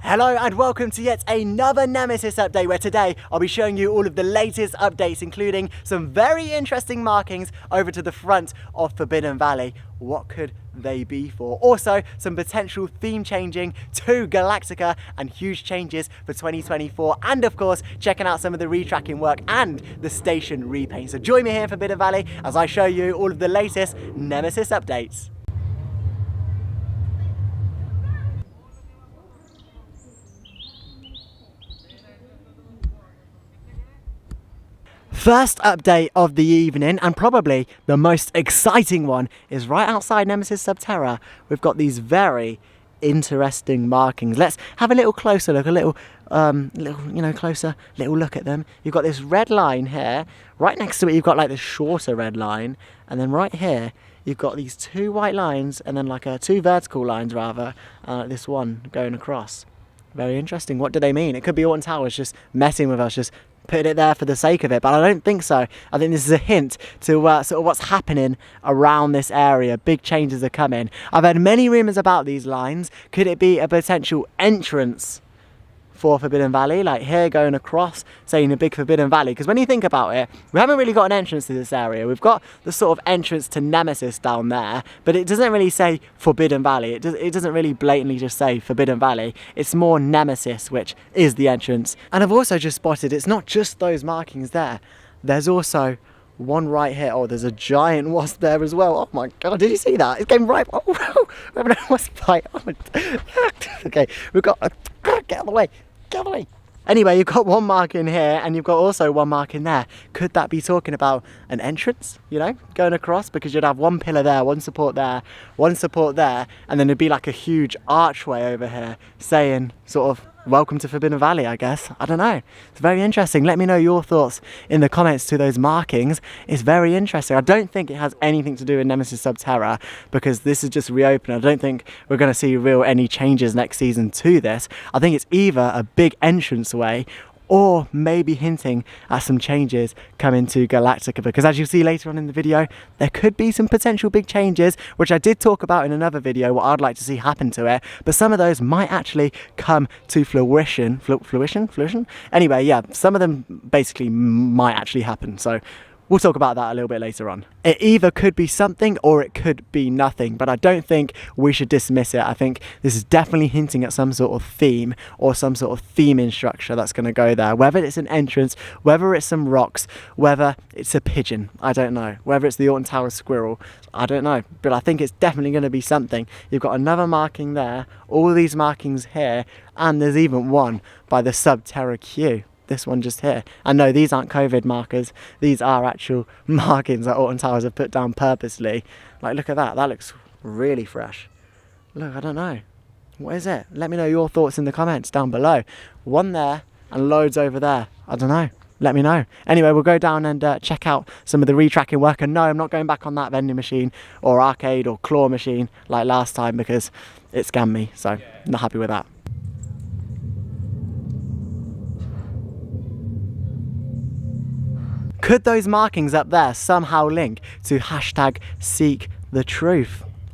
Hello and welcome to yet another Nemesis update, where today I'll be showing you all of the latest updates, including some very interesting markings over to the front of Forbidden Valley. What could they be for? Also, some potential theme changing to Galactica and huge changes for 2024, and of course checking out some of the retracking work and the station repaint. So join me here in Forbidden Valley as I show you all of the latest Nemesis updates. First update of the evening, and probably the most exciting one, is right outside Nemesis Sub-Terra. We've got these very interesting markings. Let's have a little closer look, closer little look at them. You've got this red line here. Right next to it, you've got like this shorter red line, and then right here, you've got these two white lines, and then like two vertical lines rather. This one going across. Very interesting. What do they mean? It could be Alton Towers just messing with us, just putting it there for the sake of it, but I don't think so. I think this is a hint to sort of what's happening around this area. Big changes are coming. I've heard many rumours about these lines. Could it be a potential entrance for Forbidden Valley, like here going across, saying a big Forbidden Valley? Because when you think about it, we haven't really got an entrance to this area. We've got the sort of entrance to Nemesis down there, but it doesn't really say Forbidden Valley. It doesn't really blatantly just say Forbidden Valley. It's more Nemesis, which is the entrance. And I've also just spotted it's not just those markings there. There's also one right here. Oh, there's a giant wasp there as well. Oh my god, did you see that? It came right. Oh, we have a wasp bite. Oh, okay, we've got get out of the way. Get out of the way. Anyway, you've got one mark in here and you've got also one mark in there. Could that be talking about an entrance, you know, going across? Because you'd have one pillar there, one support there, and then it'd be like a huge archway over here saying sort of welcome to Forbidden Valley, I guess. I don't know. It's very interesting. Let me know your thoughts in the comments to those markings. It's very interesting. I don't think it has anything to do with Nemesis Sub-Terra, because this is just reopened. I don't think we're going to see any changes next season to this. I think it's either a big entranceway or maybe hinting at some changes coming to Galactica, because as you'll see later on in the video, there could be some potential big changes, which I did talk about in another video, what I'd like to see happen to it, but some of those might actually come to fruition. Anyway, yeah, some of them basically might actually happen, so we'll talk about that a little bit later on. It either could be something or it could be nothing, but I don't think we should dismiss it. I think this is definitely hinting at some sort of theme or some sort of theming structure that's going to go there. Whether it's an entrance, whether it's some rocks, whether it's a pigeon, I don't know. Whether it's the Alton Towers squirrel, I don't know. But I think it's definitely going to be something. You've got another marking there, all these markings here, and there's even one by the Sub-Terra Queue. This one just here. And no, these aren't COVID markers. These are actual markings that Alton Towers have put down purposely. Like, look at that. That looks really fresh. Look, I don't know. What is it? Let me know your thoughts in the comments down below. One there and loads over there. I don't know. Let me know. Anyway, we'll go down and check out some of the retracking work. And no, I'm not going back on that vending machine or arcade or claw machine like last time, because it scammed me. So, I'm not happy with that. Could those markings up there somehow link to #SeekTheTruth?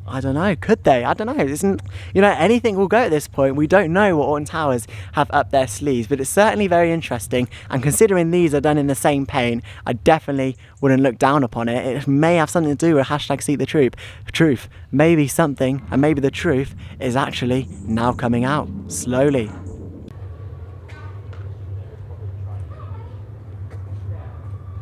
I don't know. Could they? I don't know. Isn't, anything will go at this point. We don't know what Alton Towers have up their sleeves, but it's certainly very interesting. And considering these are done in the same paint, I definitely wouldn't look down upon it. It may have something to do with #SeekTheTruth. Maybe something, and maybe the truth is actually now coming out slowly.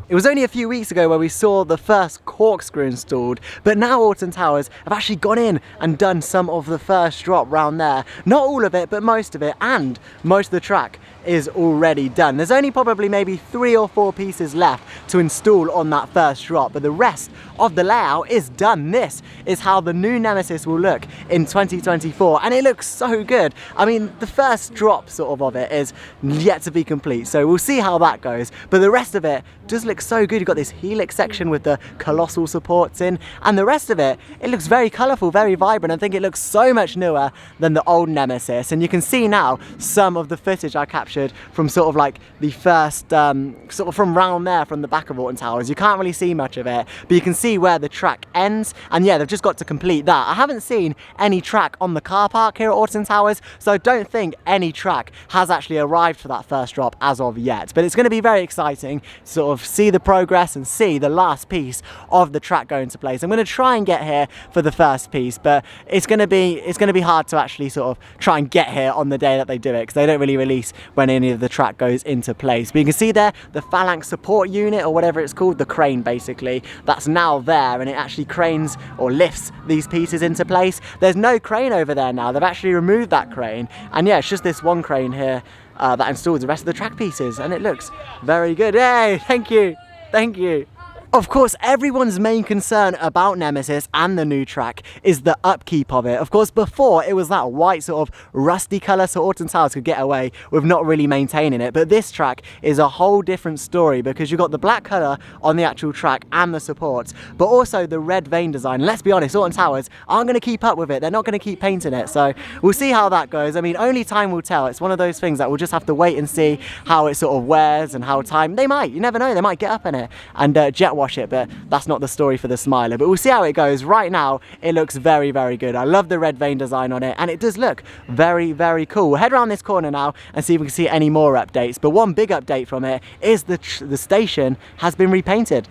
It was only a few weeks ago where we saw the first corkscrew installed, but now Alton Towers have actually gone in and done some of the first drop round there. Not all of it, but most of it, and most of the track is already done. There's only probably maybe 3 or 4 pieces left to install on that first drop, but the rest of the layout is done. This is how the new Nemesis will look in 2024, and it looks so good. I mean, the first drop sort of it is yet to be complete, so we'll see how that goes, but the rest of it does look so good. You've got this helix section with the colossal supports in, and the rest of it looks very colourful, very vibrant. I think it looks so much newer than the old Nemesis, and you can see now some of the footage I captured captured from sort of like the first, sort of from round there, from the back of Alton Towers. You can't really see much of it, but you can see where the track ends, and yeah, they've just got to complete that. I haven't seen any track on the car park here at Alton Towers, so I don't think any track has actually arrived for that first drop as of yet, but it's going to be very exciting to sort of see the progress and see the last piece of the track go into place. I'm going to try and get here for the first piece, but it's going to be hard to actually sort of try and get here on the day that they do it, because they don't really release when any of the track goes into place. But you can see there the phalanx support unit, or whatever it's called, the crane basically, that's now there, and it actually cranes or lifts these pieces into place. There's no crane over there now. They've actually removed that crane, and yeah, it's just this one crane here that installs the rest of the track pieces, and it looks very good. Hey, thank you, thank you. Of course, everyone's main concern about Nemesis and the new track is the upkeep of it. Of course, before it was that white sort of rusty colour, so Alton Towers could get away with not really maintaining it. But this track is a whole different story, because you've got the black colour on the actual track and the supports, but also the red vein design. Let's be honest, Alton Towers aren't going to keep up with it. They're not going to keep painting it. So we'll see how that goes. I mean, only time will tell. It's one of those things that we'll just have to wait and see how it sort of wears and how time. They might, you never know, they might get up in it and jet wash it, but that's not the story for the Smiler. But we'll see how it goes. Right now it looks very, very good. I love the red vein design on it, and it does look very, very cool. We'll head around this corner now and see if we can see any more updates. But one big update from it is the station has been repainted.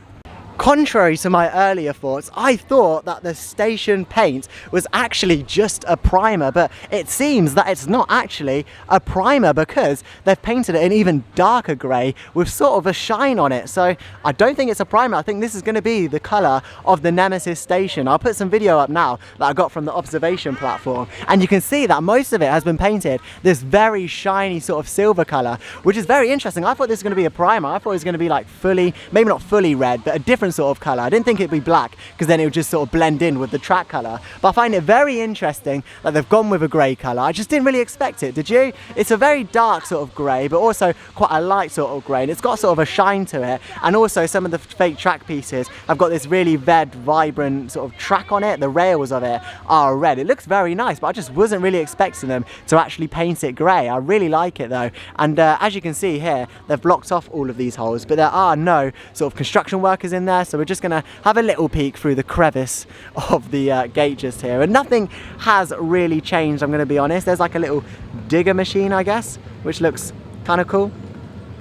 Contrary to my earlier thoughts, I thought that the station paint was actually just a primer, but it seems that it's not actually a primer, because they've painted it an even darker grey with sort of a shine on it. So I don't think it's a primer. I think this is going to be the colour of the Nemesis station. I'll put some video up now that I got from the observation platform, and you can see that most of it has been painted this very shiny sort of silver colour, which is very interesting. I thought this was going to be a primer. I thought it was going to be like fully, maybe not fully red, but a different sort of colour. I didn't think it'd be black, because then it would just sort of blend in with the track colour. But I find it very interesting that they've gone with a grey colour. I just didn't really expect it, did you? It's a very dark sort of grey, but also quite a light sort of grey, and it's got sort of a shine to it. And also some of the fake track pieces have got this really red, vibrant sort of track on it. The rails of it are red. It looks very nice, but I just wasn't really expecting them to actually paint it grey. I really like it though. And as you can see here, they've blocked off all of these holes, but there are no sort of construction workers in there, so we're just going to have a little peek through the crevice of the gate just here, and nothing has really changed, I'm going to be honest. There's like a little digger machine, I guess, which looks kind of cool.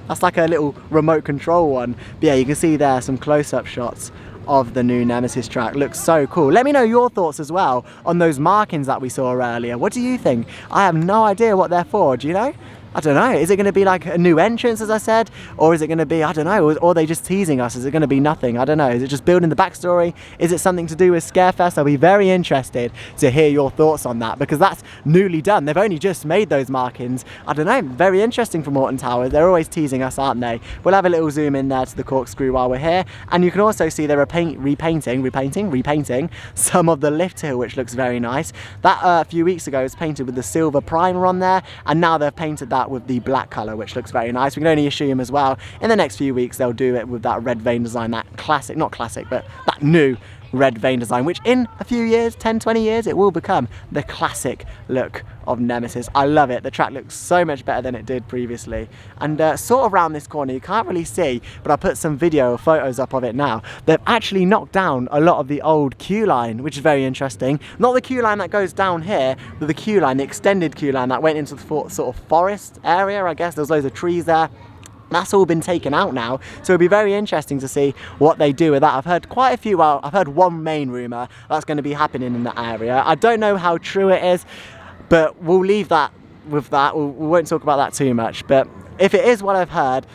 That's like a little remote control one. But yeah, you can see there some close-up shots of the new Nemesis track. Looks so cool. Let me know your thoughts as well on those markings that we saw earlier. What do you think? I have no idea what they're for. Do you know? I don't know. Is it going to be like a new entrance, as I said? Or is it going to be, I don't know, or are they just teasing us? Is it going to be nothing? I don't know. Is it just building the backstory? Is it something to do with Scarefest? I'll be very interested to hear your thoughts on that, because that's newly done. They've only just made those markings. I don't know. Very interesting from Alton Towers. They're always teasing us, aren't they? We'll have a little zoom in there to the corkscrew while we're here. And you can also see they're repainting some of the lift hill, which looks very nice. That a few weeks ago was painted with the silver primer on there, and now they've painted that with the black colour, which looks very nice. We can only assume as well in the next few weeks they'll do it with that red vein design, that classic, not classic, but that new red vein design, which in a few years, 10-20 years, it will become the classic look of Nemesis. I love it. The track looks so much better than it did previously. And sort of around this corner, you can't really see, but I put some video or photos up of it now. They've actually knocked down a lot of the old queue line, which is very interesting. Not the queue line that goes down here, but the queue line, the extended queue line that went into the sort of forest area, I guess. There's loads of trees there. That's all been taken out now, so it'll be very interesting to see what they do with that. I've heard quite a few, well, I've heard one main rumour that's going to be happening in that area. I don't know how true it is, but we'll leave that with that. We won't talk about that too much, but if it is what I've heard,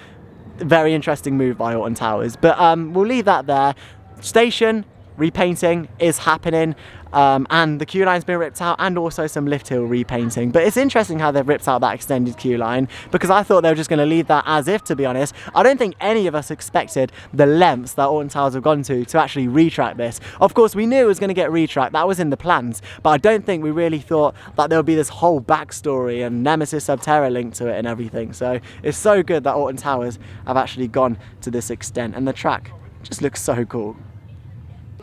very interesting move by Alton Towers. But we'll leave that there. Station repainting is happening, and the queue line's been ripped out, and also some lift hill repainting. But it's interesting how they've ripped out that extended queue line, because I thought they were just going to leave that as if, to be honest. I don't think any of us expected the lengths that Alton Towers have gone to actually retrack this. Of course, we knew it was going to get retracked, that was in the plans, but I don't think we really thought that there would be this whole backstory and Nemesis Sub-Terra linked to it and everything. So it's so good that Alton Towers have actually gone to this extent, and the track just looks so cool.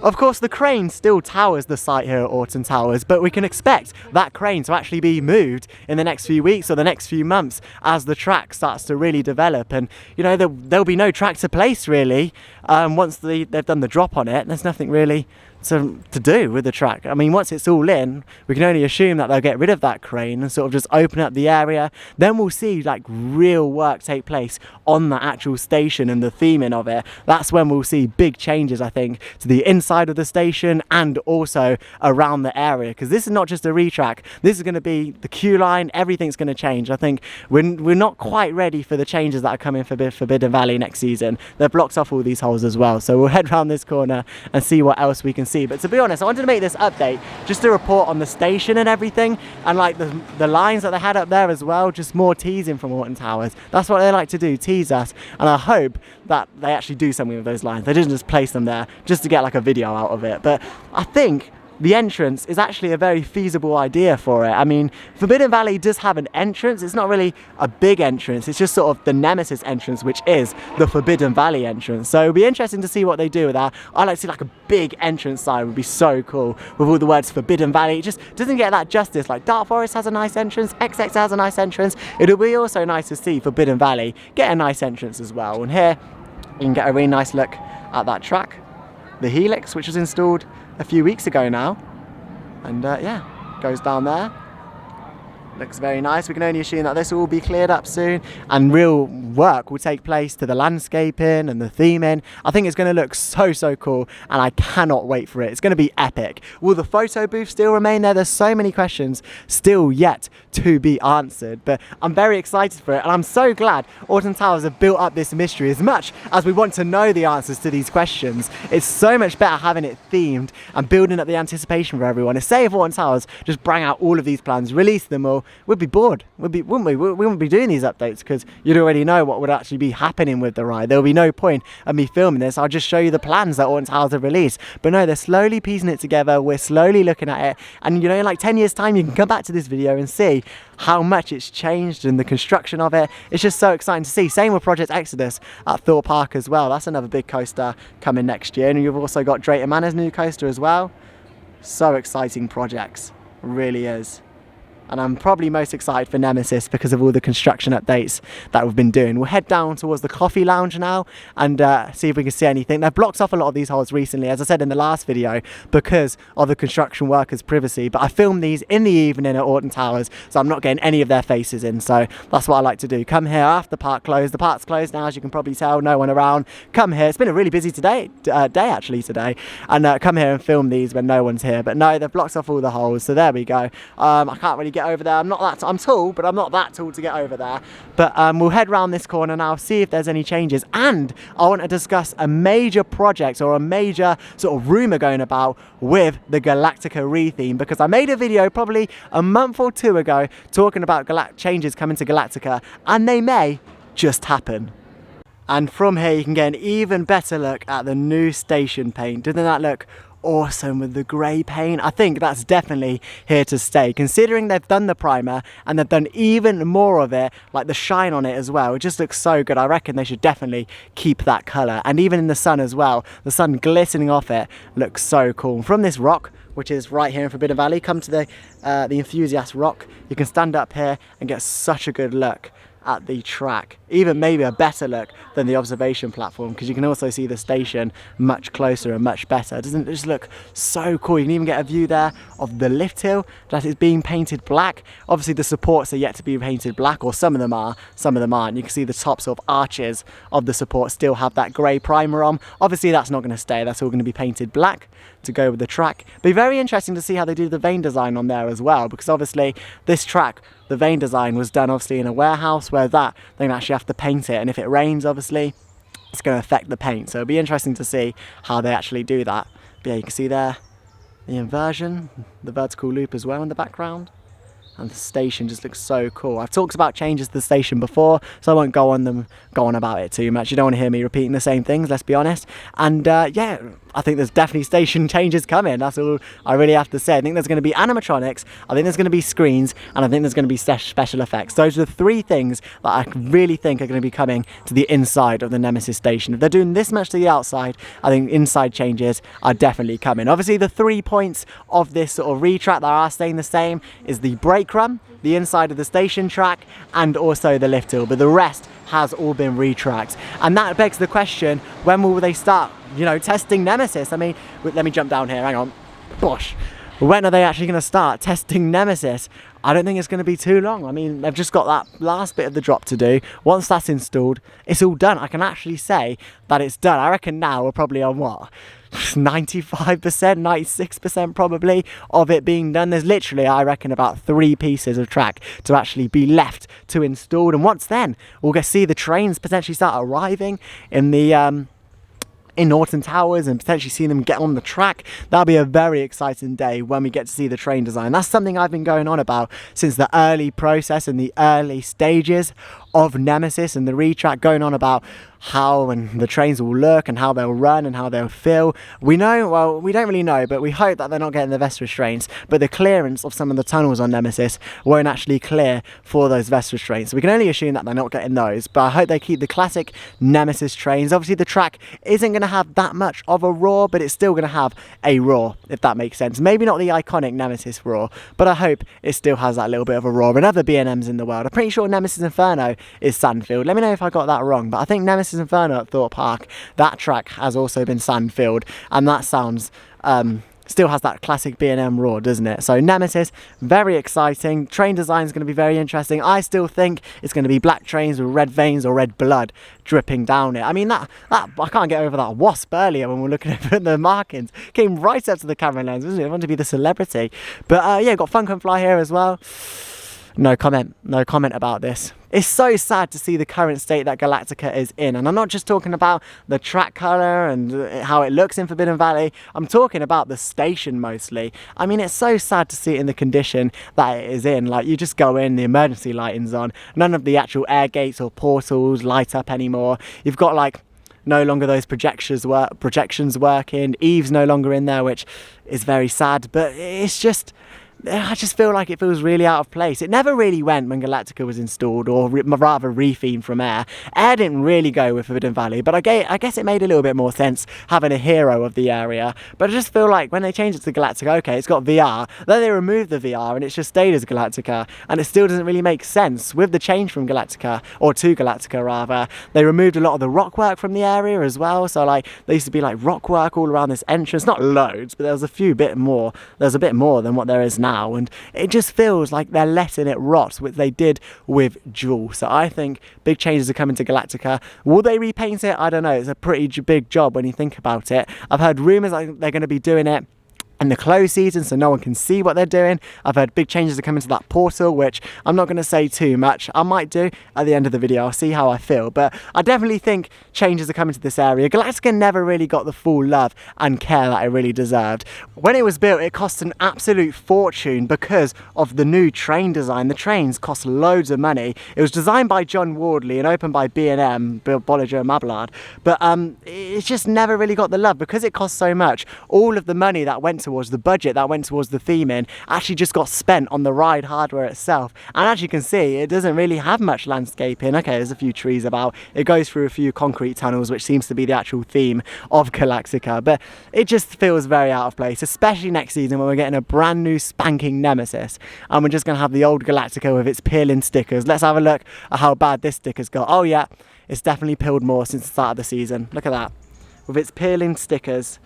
Of course, the crane still towers the site here at Alton Towers, but we can expect that crane to actually be moved in the next few weeks or the next few months as the track starts to really develop. And, you know, there'll be no track to place, really, once they've done the drop on it. There's nothing really to do with the track. I mean, once it's all in, we can only assume that they'll get rid of that crane and sort of just open up the area. Then we'll see like real work take place on the actual station and the theming of it. That's when we'll see big changes, I think, to the inside of the station and also around the area, because this is not just a retrack. This is going to be the queue line. Everything's going to change. I think we're not quite ready for the changes that are coming for Forbidden Valley next season. They've blocked off all these holes as well, so we'll head round this corner and see what else we can see. But to be honest, I wanted to make this update just to report on the station and everything, and like the lines that they had up there as well. Just more teasing from Alton Towers. That's what they like to do, tease us, and I hope that they actually do something with those lines. They didn't just place them there just to get like a video out of it. But I think the entrance is actually a very feasible idea for it. I mean, Forbidden Valley does have an entrance. It's not really a big entrance. It's just sort of the Nemesis entrance, which is the Forbidden Valley entrance. So it'll be interesting to see what they do with that. I'd like to see like a big entrance sign. Would be so cool with all the words Forbidden Valley. It just doesn't get that justice. Like Dark Forest has a nice entrance, XX has a nice entrance. It'll be also nice to see Forbidden Valley get a nice entrance as well. And here you can get a really nice look at that track, the Helix, which was installed a few weeks ago now, and yeah, goes down there. Looks very nice. We can only assume that this will all be cleared up soon and real work will take place to the landscaping and the theming. I think it's going to look so cool, and I cannot wait for it. It's going to be epic. Will the photo booth still remain there? There's so many questions still yet to be answered, but I'm very excited for it, and I'm so glad Alton Towers have built up this mystery. As much as we want to know the answers to these questions, it's so much better having it themed and building up the anticipation for everyone. If say if Alton Towers just bring out all of these plans, release them all, we'd be bored, wouldn't we? We wouldn't be doing these updates because you'd already know what would actually be happening with the ride. There would be no point of me filming this. I'll just show you the plans that Alton Towers have released. But no, they're slowly piecing it together. We're slowly looking at it, and you know, in like 10 years time, you can come back to this video and see how much it's changed and the construction of it. It's just so exciting to see. Same with Project Exodus at Thorpe Park as well. That's another big coaster coming next year, and you've also got Drayton Manor's new coaster as well. So exciting projects, really is. And I'm probably most excited for Nemesis because of all the construction updates that we've been doing. We'll head down towards the coffee lounge now and see if we can see anything. They've blocked off a lot of these holes recently, as I said in the last video, because of the construction workers' privacy. But I filmed these in the evening at Alton Towers, so I'm not getting any of their faces in. So that's what I like to do. Come here after the park closed. The park's closed now, as you can probably tell. No one around. Come here. It's been a really busy day actually today. And come here and film these when no one's here. But no, they've blocked off all the holes. So there we go. I can't really get over there. I'm tall, but I'm not that tall to get over there. But we'll head round this corner now, see if there's any changes, and I want to discuss a major project or a major sort of rumour going about with the Galactica retheme, because I made a video probably a month or two ago talking about changes coming to Galactica, and they may just happen. And from here you can get an even better look at the new station paint. Doesn't that look awesome with the grey paint? I think that's definitely here to stay, considering they've done the primer and they've done even more of it, like the shine on it as well. It just looks so good. I reckon they should definitely keep that colour, and even in the sun as well, the sun glistening off it looks so cool. From this rock, which is right here in Forbidden Valley, come to the Enthusiast Rock. You can stand up here and get such a good look at the track, even maybe a better look than the observation platform, because you can also see the station much closer and much better. Doesn't it just look so cool? You can even get a view there of the lift hill that is being painted black. Obviously the supports are yet to be painted black, or some of them are, some of them aren't. You can see the top sort of arches of the support still have that grey primer on. Obviously that's not going to stay, that's all going to be painted black to go with the track. Be very interesting to see how they do the vane design on there as well, because obviously this track, the vane design was done obviously in a warehouse, where that they can actually have to paint it, and if it rains obviously it's going to affect the paint, so it'll be interesting to see how they actually do that. But yeah, you can see there the inversion, the vertical loop as well in the background, and the station just looks so cool. I've talked about changes to the station before, so I won't go on about it too much. You don't want to hear me repeating the same things, let's be honest. And yeah, I think there's definitely station changes coming. That's all I really have to say. I think there's going to be animatronics, I think there's going to be screens, and I think there's going to be special effects. Those are the three things that I really think are going to be coming to the inside of the Nemesis station. If they're doing this much to the outside, I think inside changes are definitely coming. Obviously, the 3 points of this sort of retrack that are staying the same is the brake run, the inside of the station track, and also the lift hill, but the rest has all been retracked. And that begs the question, when will they start, you know, testing Nemesis? I mean, let me jump down here, hang on. Bosh. When are they actually going to start testing Nemesis? I don't think it's going to be too long. I mean, they've just got that last bit of the drop to do. Once that's installed, it's all done. I can actually say that it's done. I reckon now we're probably on what? 95%, 96% probably of it being done. There's literally, I reckon, about 3 pieces of track to actually be left to install. And once then, we'll get to see the trains potentially start arriving in the in Norton Towers and potentially see them get on the track. That'll be a very exciting day when we get to see the train design. That's something I've been going on about since the early process and the early stages of Nemesis and the retrack, going on about how and the trains will look and how they'll run and how they'll feel. We know, well, we don't really know, but we hope that they're not getting the vest restraints, but the clearance of some of the tunnels on Nemesis won't actually clear for those vest restraints. So we can only assume that they're not getting those, but I hope they keep the classic Nemesis trains. Obviously the track isn't going to have that much of a roar, but it's still going to have a roar, if that makes sense. Maybe not the iconic Nemesis roar, but I hope it still has that little bit of a roar. And other B&Ms in the world, I'm pretty sure Nemesis Inferno is sand-filled. Let me know if I got that wrong, but I think Nemesis Inferno at Thorpe Park, that track has also been sand-filled, and that sounds still has that classic B&M roar, doesn't it? So Nemesis, very exciting. Train design is going to be very interesting. I still think it's going to be black trains with red veins or red blood dripping down it. I mean, that I can't get over that wasp earlier when we were looking at the markings. Came right up to the camera lens, wasn't it? I wanted to be the celebrity. But yeah, got Fun Can Fly here as well. No comment about this. It's so sad to see the current state that Galactica is in, and I'm not just talking about the track colour and how it looks in Forbidden Valley, I'm talking about the station mostly. I mean, it's so sad to see it in the condition that it is in. Like, you just go in, the emergency lighting's on, none of the actual air gates or portals light up anymore. You've got like no longer those projections working, Eve's no longer in there, which is very sad, but it's just, I just feel like it feels really out of place. It never really went when Galactica was installed, or rather rethemed from Air. Air didn't really go with Forbidden Valley, but I guess it made a little bit more sense having a hero of the area. But I just feel like when they changed it to Galactica, okay, it's got VR, then they removed the VR and it's just stayed as Galactica, and it still doesn't really make sense. With the change from Galactica, or to Galactica rather, they removed a lot of the rock work from the area as well. So like, there used to be like rock work all around this entrance, not loads, but there was a bit more than what there is now. And it just feels like they're letting it rot, which they did with Jewel. So I think big changes are coming to Galactica. Will they repaint it? I don't know. It's a pretty big job when you think about it. I've heard rumours like they're going to be doing it in the closed season so no one can see what they're doing. I've heard big changes are coming to that portal, which I'm not going to say too much. I might do at the end of the video. I'll see how I feel, but I definitely think changes are coming to this area. Galactica never really got the full love and care that it really deserved. When it was built, it cost an absolute fortune because of the new train design. The trains cost loads of money. It was designed by John Wardley and opened by B&M, Bill Bollinger and Mabillard, but it just never really got the love because it cost so much. All of the money that went towards the budget, that went towards the theming, actually just got spent on the ride hardware itself. And as you can see, it doesn't really have much landscaping. Okay, there's a few trees about, it goes through a few concrete tunnels, which seems to be the actual theme of Galactica, but it just feels very out of place, especially next season when we're getting a brand new spanking Nemesis and we're just going to have the old Galactica with its peeling stickers. Let's have a look at how bad this sticker's got. Oh yeah, it's definitely peeled more since the start of the season. Look at that, with its peeling stickers.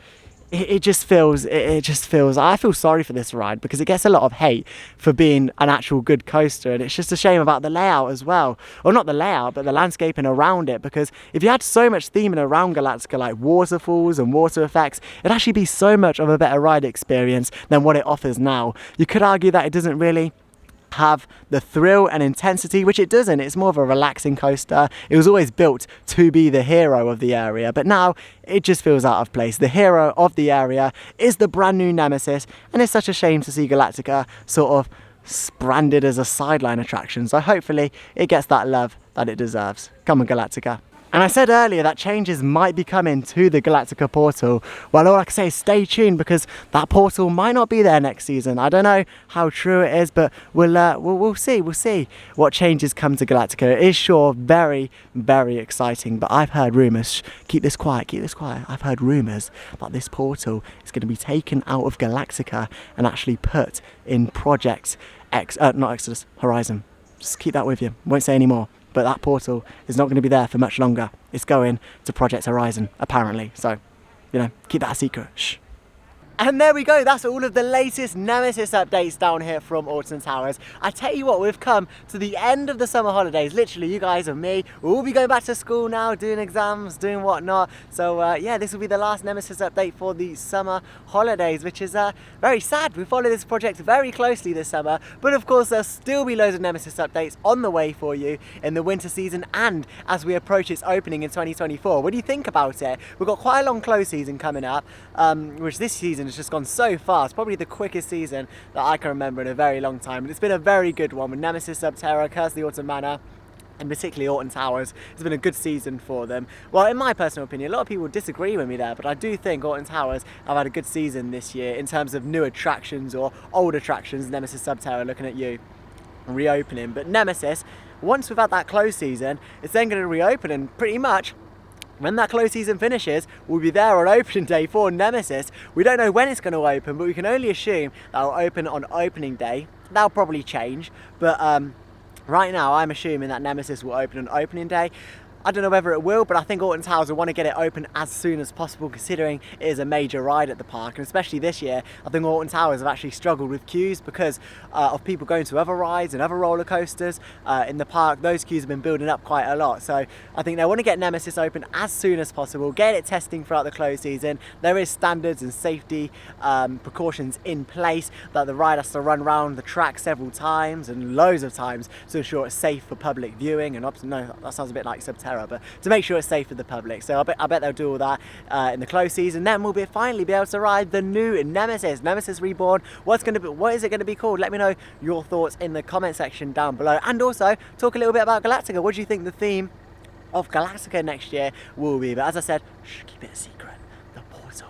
It just feels, I feel sorry for this ride because it gets a lot of hate for being an actual good coaster, and it's just a shame about the layout as well. Or not the layout, but the landscaping around it, because if you had so much theming around Galactica, like waterfalls and water effects, it'd actually be so much of a better ride experience than what it offers now. You could argue that it doesn't really have the thrill and intensity, which it doesn't. It's more of a relaxing coaster. It was always built to be the hero of the area, but now it just feels out of place. The hero of the area is the brand new Nemesis, and it's such a shame to see Galactica sort of branded as a sideline attraction. So hopefully it gets that love that it deserves. Come on, Galactica. And I said earlier that changes might be coming to the Galactica portal. Well, all I can say is stay tuned, because that portal might not be there next season. I don't know how true it is, but we'll see. We'll see what changes come to Galactica. It is sure very, very exciting, but I've heard rumours. Keep this quiet, keep this quiet. I've heard rumours that this portal is going to be taken out of Galactica and actually put in Project not Exodus, Horizon. Just keep that with you. Won't say any more. But that portal is not going to be there for much longer. It's going to Project Horizon, apparently. So, you know, keep that a secret. Shh. And there we go, that's all of the latest Nemesis updates down here from Alton Towers. I tell you what, we've come to the end of the summer holidays. Literally, you guys and me, we'll all be going back to school now, doing exams, doing whatnot. So yeah, this will be the last Nemesis update for the summer holidays, which is very sad. We follow this project very closely this summer, but of course there'll still be loads of Nemesis updates on the way for you in the winter season and as we approach its opening in 2024. What do you think about it? We've got quite a long close season coming up, which this season has just gone so fast, probably the quickest season that I can remember in a very long time. But it's been a very good one with Nemesis, Sub-Terra, Curse of the Autumn Manor, and particularly Alton Towers. It's been a good season for them. Well, in my personal opinion, a lot of people disagree with me there, but I do think Alton Towers have had a good season this year in terms of new attractions or old attractions. Nemesis, Sub-Terra, looking at you, reopening. But Nemesis, once we've had that close season, it's then going to reopen, and pretty much when that close season finishes, we'll be there on opening day for Nemesis. We don't know when it's going to open, but we can only assume that it'll open on opening day. That'll probably change, but right now I'm assuming that Nemesis will open on opening day. I don't know whether it will, but I think Alton Towers will want to get it open as soon as possible, considering it is a major ride at the park. And especially this year, I think Alton Towers have actually struggled with queues because of people going to other rides and other roller coasters in the park. Those queues have been building up quite a lot. So I think they want to get Nemesis open as soon as possible, get it testing throughout the close season. There is standards and safety precautions in place that the ride has to run around the track several times and loads of times to ensure it's safe for public viewing. And no, that sounds a bit like Sub-Terra, but to make sure it's safe for the public. So I bet they'll do all that in the close season. Then we'll finally be able to ride the new Nemesis Reborn. What is it going to be called? Let me know your thoughts in the comment section down below. And also talk a little bit about Galactica. What do you think the theme of Galactica next year will be? But as I said, shh, keep it a secret. The portal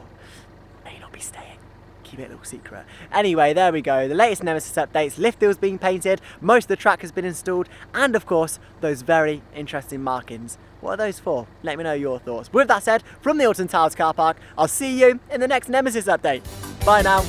may not be staying. Keep it a little secret. Anyway, there we go. The latest Nemesis updates. Lift wheels being painted. Most of the track has been installed. And of course, those very interesting markings. What are those for? Let me know your thoughts. With that said, from the Alton Towers car park, I'll see you in the next Nemesis update. Bye now.